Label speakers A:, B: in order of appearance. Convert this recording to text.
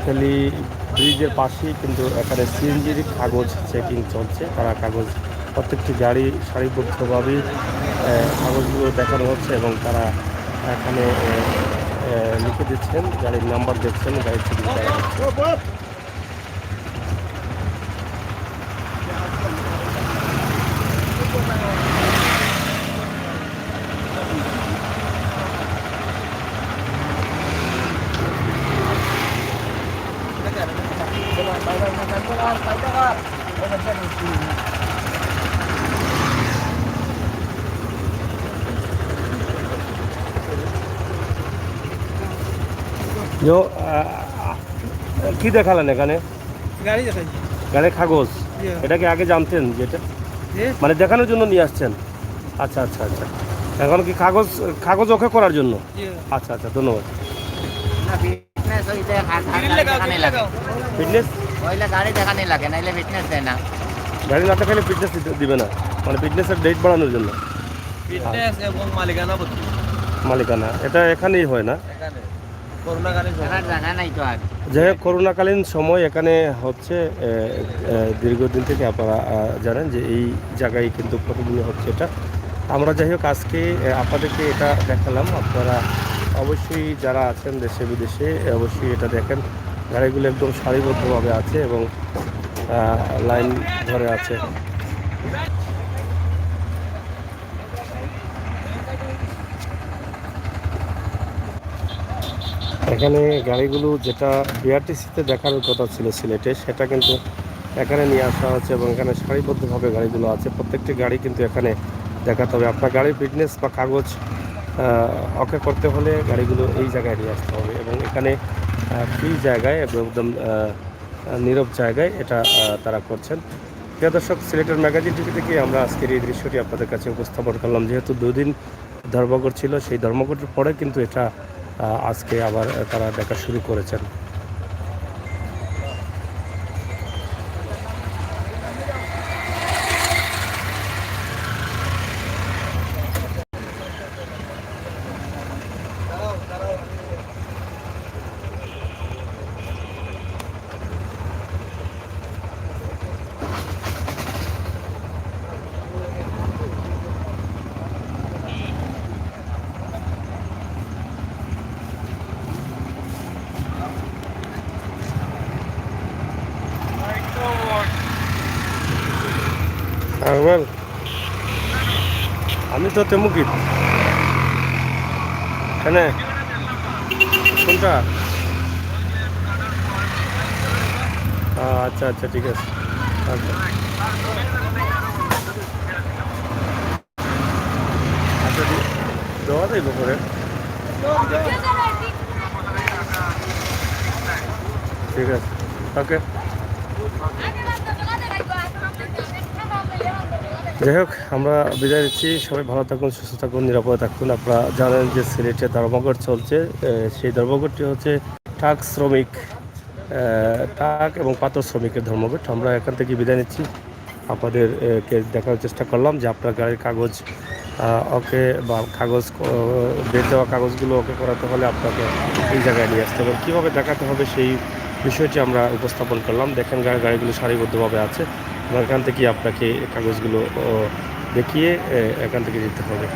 A: নোয়াখালী ব্রিজের পাশেই কিন্তু এখানে সিএনজির কাগজ চেকিং চলছে। তারা কাগজ প্রত্যেকটি গাড়ি সারিবদ্ধভাবেই কাগজগুলো দেখানো হচ্ছে এবং তারা এখানে লিখে দিচ্ছেন, গাড়ির নাম্বার দেখছেন, গাড়ির চেকিং করা হচ্ছে। जो কি দেখালেন এখানে?
B: গাড়ি দেখাইছি।
A: গাড়ির কাগজ।
B: ইয়ে।
A: এটা কি আগে জানতেন যেটা
B: এ?
A: মানে দেখানোর জন্য নিয়ে আসছেন? আচ্ছা আচ্ছা আচ্ছা। এখন কি কাগজ কাগজ ওকে করার জন্য?
B: ইয়ে।
A: আচ্ছা আচ্ছা, ধন্যবাদ।
C: না ফিটনেস হইতে গাড়ি দেখানি লাগে।
A: ফিটনেস
C: ওইলে গাড়ি দেখানি লাগে নাইলে ফিটনেস দেয় না।
A: গাড়ি না দেখালে ফিটনেস দিবে না, মানে ফিটনেসের ডেট বাড়ানোর জন্য।
B: ফিটনেস এবং মালিকানা পত্র।
A: মালিকানা এটা এখানেই হয় না?
B: এখানে করোনাকালীন
C: দেখার জায়গা নাই তো আর।
A: যাই হোক, করোনাকালীন সময় এখানে হচ্ছে দীর্ঘদিন থেকে আপনারা জানেন যে এই জায়গায় কিন্তু প্রতিদিন হচ্ছে এটা। আমরা যাই হোক আজকে আপনাদেরকে এটা দেখালাম। আপনারা অবশ্যই যারা আছেন দেশে বিদেশে অবশ্যই এটা দেখেন। গাড়িগুলো একদম সারিবদ্ধভাবে আছে এবং লাইন ধরে আছে। এখানে গাড়িগুলো যেটা বিআরটিসিতে দেখার কথা ছিল সিলেটে, সেটা কিন্তু এখানে নিয়ে আসা হচ্ছে এবং এখানে সারিবদ্ধভাবে গাড়িগুলো আছে। প্রত্যেকটি গাড়ি কিন্তু এখানে দেখাতে হবে। আপনার গাড়ির ফিটনেস বা কাগজ ওকে করতে হলে গাড়িগুলো এই জায়গায় নিয়ে আসতে হবে এবং এখানে ফ্রি জায়গায় একদম নীরব জায়গায় এটা তারা করছেন। প্রিয় দর্শক, সিলেটের ম্যাগাজিন টিভি থেকে আমরা আজকের এই দৃশ্যটি আপনাদের কাছে উপস্থাপন করলাম। যেহেতু দুদিন ধর্মঘট ছিল, সেই ধর্মঘটের পরে কিন্তু এটা আজকে আবার তারা দেখা শুরু করেছেন। ওয়েল, আমি তো তেমুকি এখানে কোনটা? আচ্ছা আচ্ছা, ঠিক আছে। আচ্ছা আচ্ছা, দেওয়া যাইব করে। ঠিক আছে, ওকে। যাই হোক, আমরা বিদায় দিচ্ছি। সবাই ভালো থাকুন, সুস্থ থাকুন, নিরাপদে থাকুন। আপনারা জানেন যে সিলেটে ধর্মঘট চলছে। সেই ধর্মঘটটি হচ্ছে ট্রাক শ্রমিক, ট্রাক এবং পাথর শ্রমিকের ধর্মঘট। আমরা এখান থেকে বিদায় নিচ্ছি। আপনাদেরকে দেখার চেষ্টা করলাম যে আপনার গাড়ির কাগজ ওকে বা কাগজ বের দেওয়া কাগজগুলো ওকে করাতে হলে আপনাকে এই জায়গায় নিয়ে আসতে হবে। কীভাবে দেখাতে হবে সেই বিষয়টি আমরা উপস্থাপন করলাম। দেখেন গাড়িগুলো সারিবদ্ধভাবে আছে এবং এখান থেকে আপনাকে কাগজগুলো দেখিয়ে এখান থেকে যেতে হবে।